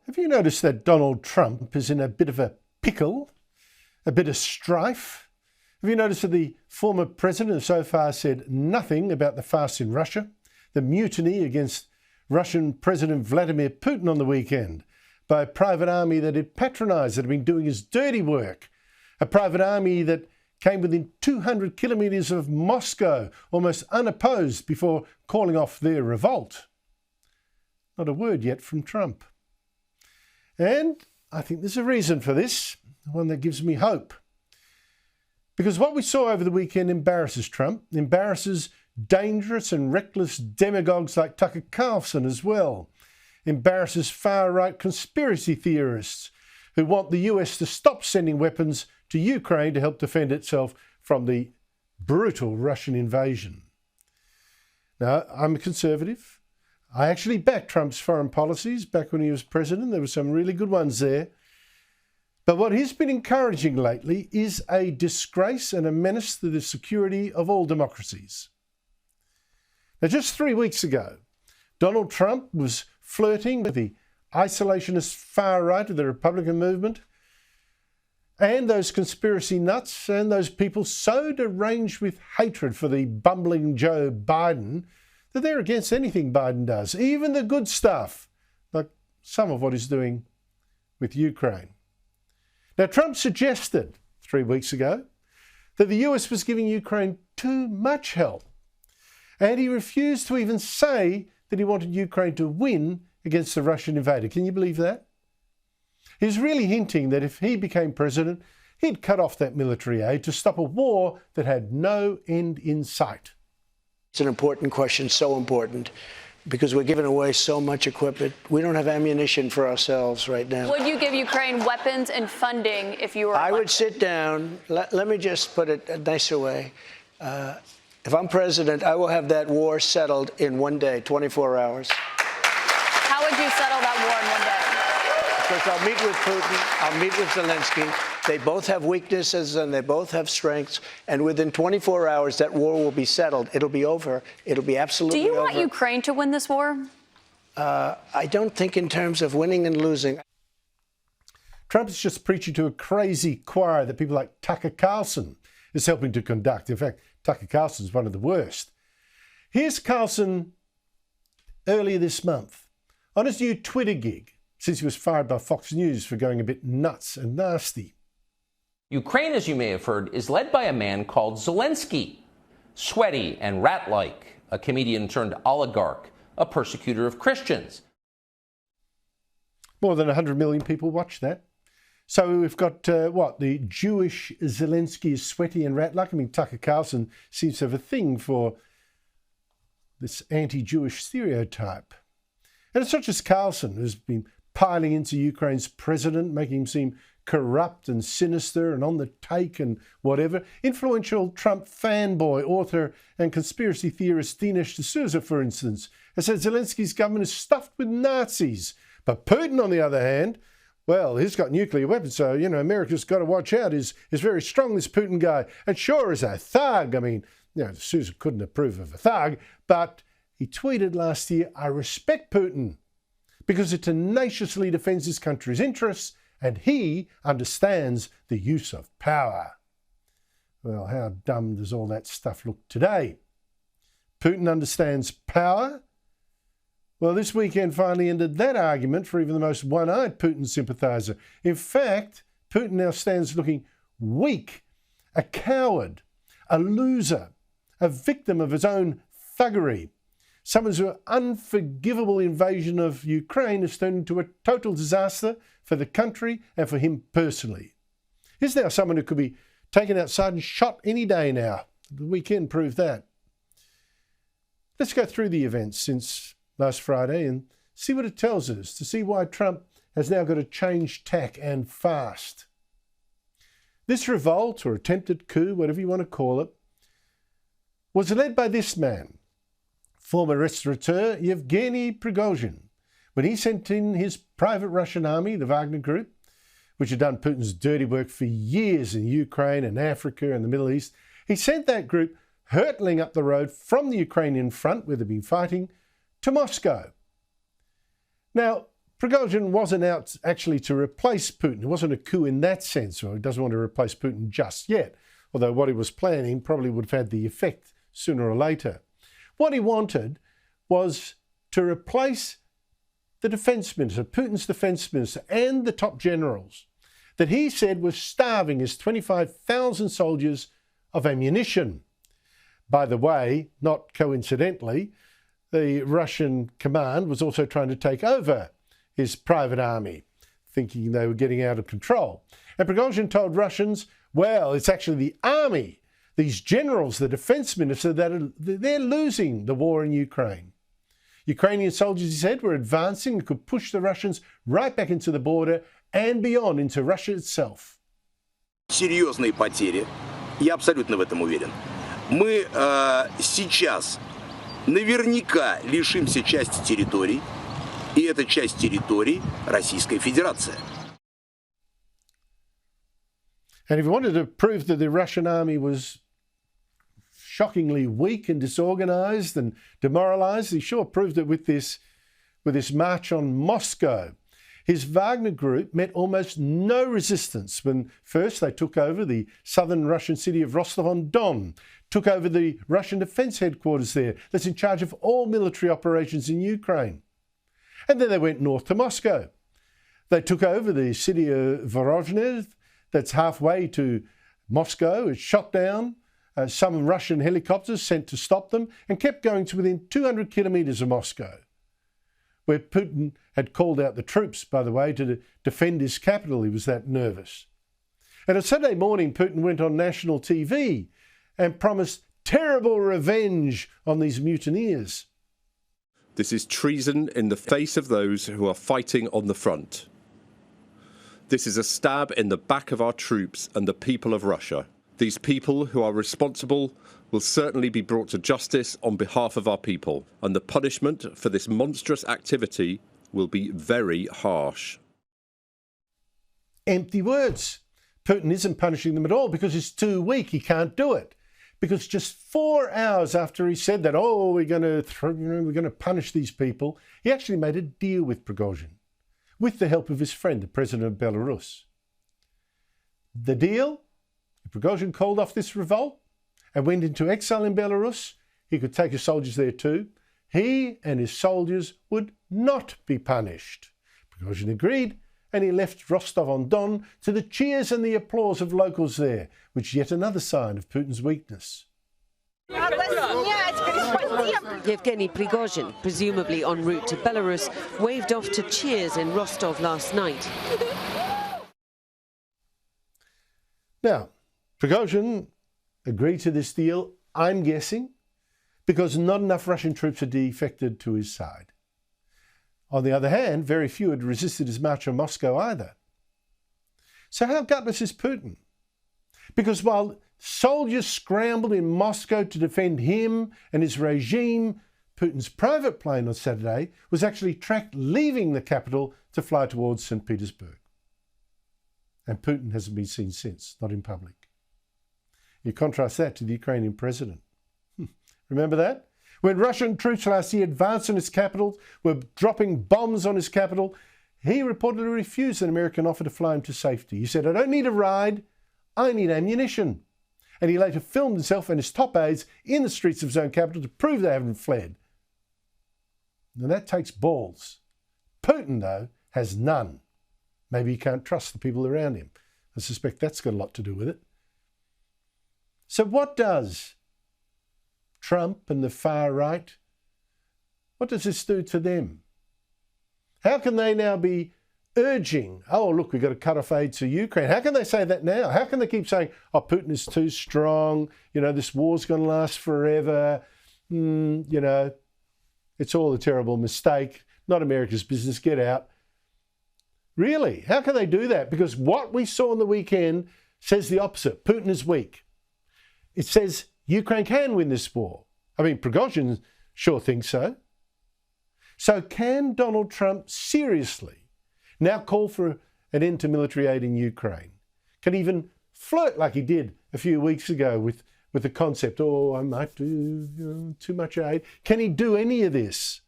Have you noticed that Donald Trump is in a bit of a pickle, a bit of strife? Have you noticed that the former president has so far said nothing about the farce in Russia, the mutiny against Russian President Vladimir Putin on the weekend by a private army that it patronised, that had been doing his dirty work, a private army that came within 200 kilometres of Moscow, almost unopposed, before calling off their revolt? Not a word yet from Trump. And I think there's a reason for this, one that gives me hope. Because what we saw over the weekend embarrasses Trump, embarrasses dangerous and reckless demagogues like Tucker Carlson as well, embarrasses far-right conspiracy theorists who want the US to stop sending weapons to Ukraine to help defend itself from the brutal Russian invasion. Now, I'm a conservative. I actually backed Trump's foreign policies back when he was president. There were some really good ones there. But what he's been encouraging lately is a disgrace and a menace to the security of all democracies. Now, just 3 weeks ago, Donald Trump was flirting with the isolationist far right of the Republican movement and those conspiracy nuts and those people so deranged with hatred for the bumbling Joe Biden that they're against anything Biden does, even the good stuff, like some of what he's doing with Ukraine. Now, Trump suggested 3 weeks ago that the US was giving Ukraine too much help, and he refused to even say that he wanted Ukraine to win against the Russian invader. Can you believe that? He's really hinting that if he became president, he'd cut off that military aid to stop a war that had no end in sight. It's an important question, so important, because we're giving away so much equipment. We don't have ammunition for ourselves right now. Would you give Ukraine weapons and funding if you were elected? I would sit down. Let me just put it a nicer way. If I'm president, I will have that war settled in 1 day, 24 hours. How would you settle that war in 1 day? Because I'll meet with Putin, I'll meet with Zelensky. They both have weaknesses and they both have strengths. And within 24 hours, that war will be settled. It'll be over. It'll be absolutely over. Do you want Ukraine to win this war? I don't think in terms of winning and losing. Trump is just preaching to a crazy choir that people like Tucker Carlson is helping to conduct. In fact, Tucker Carlson is one of the worst. Here's Carlson earlier this month on his new Twitter gig, since he was fired by Fox News for going a bit nuts and nasty. Ukraine, as you may have heard, is led by a man called Zelensky. Sweaty and rat-like, a comedian turned oligarch, a persecutor of Christians. More than 100 million people watch that. So we've got, the Jewish Zelensky is sweaty and rat-like. I mean, Tucker Carlson seems to have a thing for this anti-Jewish stereotype. And it's not just Carlson who's been piling into Ukraine's president, making him seem corrupt and sinister and on the take and whatever. Influential Trump fanboy, author and conspiracy theorist Dinesh D'Souza, for instance, has said Zelensky's government is stuffed with Nazis. But Putin, on the other hand, well, he's got nuclear weapons, so, America's got to watch out. He's very strong, this Putin guy. And sure, as a thug, I mean, D'Souza couldn't approve of a thug, but he tweeted last year, "I respect Putin because it tenaciously defends his country's interests and he understands the use of power." Well, how dumb does all that stuff look today? Putin understands power? Well, this weekend finally ended that argument for even the most one-eyed Putin sympathiser. In fact, Putin now stands looking weak, a coward, a loser, a victim of his own thuggery. Someone's unforgivable invasion of Ukraine has turned into a total disaster for the country and for him personally. He's now someone who could be taken outside and shot any day now. The weekend proved that. Let's go through the events since last Friday and see what it tells us, to see why Trump has now got to change tack and fast. This revolt, or attempted coup, whatever you want to call it, was led by this man, former restaurateur Yevgeny Prigozhin, when he sent in his private Russian army, the Wagner group, which had done Putin's dirty work for years in Ukraine and Africa and the Middle East. He sent that group hurtling up the road from the Ukrainian front, where they'd been fighting, to Moscow. Now, Prigozhin wasn't out actually to replace Putin. It wasn't a coup in that sense, or he doesn't want to replace Putin just yet, although what he was planning probably would have had the effect sooner or later. What he wanted was to replace the defense minister, Putin's defense minister, and the top generals that he said was starving his 25,000 soldiers of ammunition. By the way, not coincidentally, the Russian command was also trying to take over his private army, thinking they were getting out of control. And Prigozhin told Russians, well, it's actually the army, these generals, the defense minister, they're losing the war in Ukraine. Ukrainian soldiers, he said, were advancing and could push the Russians right back into the border and beyond, into Russia itself. Серьезные потери, я абсолютно в этом уверен. Мы сейчас наверняка лишимся части территорий, и это часть территорий Российской Федерации. And if he wanted to prove that the Russian army was shockingly weak and disorganized and demoralized, he sure proved it with this march on Moscow. His Wagner group met almost no resistance when first they took over the southern Russian city of Rostov-on-Don, took over the Russian defense headquarters there that's in charge of all military operations in Ukraine. And then they went north to Moscow. They took over the city of Voronezh that's halfway to Moscow. It shot down some Russian helicopters sent to stop them and kept going to within 200 kilometres of Moscow, where Putin had called out the troops, by the way, to defend his capital. He was that nervous. And on Saturday morning, Putin went on national TV and promised terrible revenge on these mutineers. This is treason in the face of those who are fighting on the front. This is a stab in the back of our troops and the people of Russia. These people who are responsible will certainly be brought to justice on behalf of our people, and the punishment for this monstrous activity will be very harsh. Empty words. Putin isn't punishing them at all because he's too weak. He can't do it. Because just 4 hours after he said that, we're going to punish these people, he actually made a deal with Prigozhin, with the help of his friend, the president of Belarus. The deal? If Prigozhin called off this revolt and went into exile in Belarus, he could take his soldiers there too. He and his soldiers would not be punished. Prigozhin agreed, and he left Rostov-on-Don to the cheers and the applause of locals there, which is yet another sign of Putin's weakness. Yevgeny Prigozhin, presumably en route to Belarus, waved off to cheers in Rostov last night. Now, Prigozhin agreed to this deal, I'm guessing, because not enough Russian troops had defected to his side. On the other hand, very few had resisted his march on Moscow either. So how gutless is Putin? Because while soldiers scrambled in Moscow to defend him and his regime, Putin's private plane on Saturday was actually tracked leaving the capital to fly towards St. Petersburg. And Putin hasn't been seen since, not in public. You contrast that to the Ukrainian president. Remember that? When Russian troops last year advanced on his capital, were dropping bombs on his capital, he reportedly refused an American offer to fly him to safety. He said, I don't need a ride, I need ammunition. And he later filmed himself and his top aides in the streets of his own capital to prove they haven't fled. Now that takes balls. Putin, though, has none. Maybe he can't trust the people around him. I suspect that's got a lot to do with it. So what does Trump and the far right, what does this do to them? How can they now be urging, look, we've got to cut off aid to Ukraine? How can they say that now? How can they keep saying, Putin is too strong, this war's going to last forever, it's all a terrible mistake, not America's business, get out. Really? How can they do that? Because what we saw on the weekend says the opposite. Putin is weak. It says Ukraine can win this war. I mean, Prigozhin sure thinks so. So can Donald Trump seriously now call for an end to military aid in Ukraine? Can even flirt like he did a few weeks ago with the concept, I might do too much aid. Can he do any of this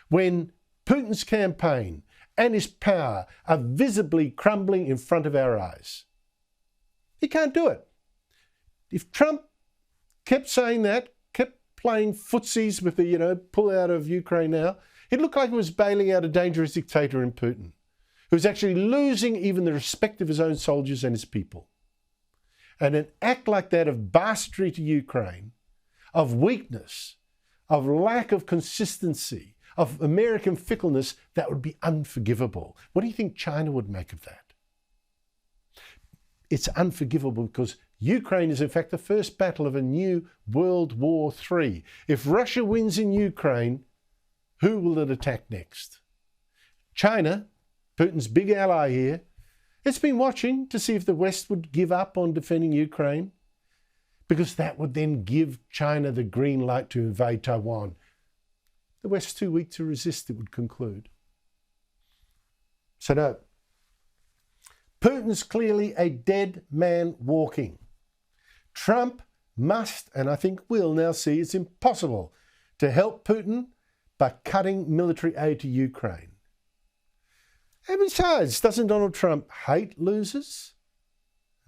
when Putin's campaign and his power are visibly crumbling in front of our eyes. He can't do it. If Trump kept saying that, kept playing footsies with the, pull out of Ukraine now, it looked like he was bailing out a dangerous dictator in Putin, who's actually losing even the respect of his own soldiers and his people. And an act like that of bastardry to Ukraine, of weakness, of lack of consistency, of American fickleness, that would be unforgivable. What do you think China would make of that? It's unforgivable because Ukraine is in fact the first battle of a new World War III. If Russia wins in Ukraine, who will it attack next? China, Putin's big ally here, it's been watching to see if the West would give up on defending Ukraine, because that would then give China the green light to invade Taiwan. The West's too weak to resist, it would conclude. So no, Putin's clearly a dead man walking. Trump must, and I think will now see it's impossible to help Putin by cutting military aid to Ukraine. And besides, doesn't Donald Trump hate losers?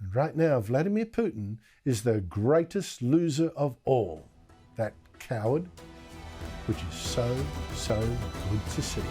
And right now, Vladimir Putin is the greatest loser of all. That coward, which is so, so good to see.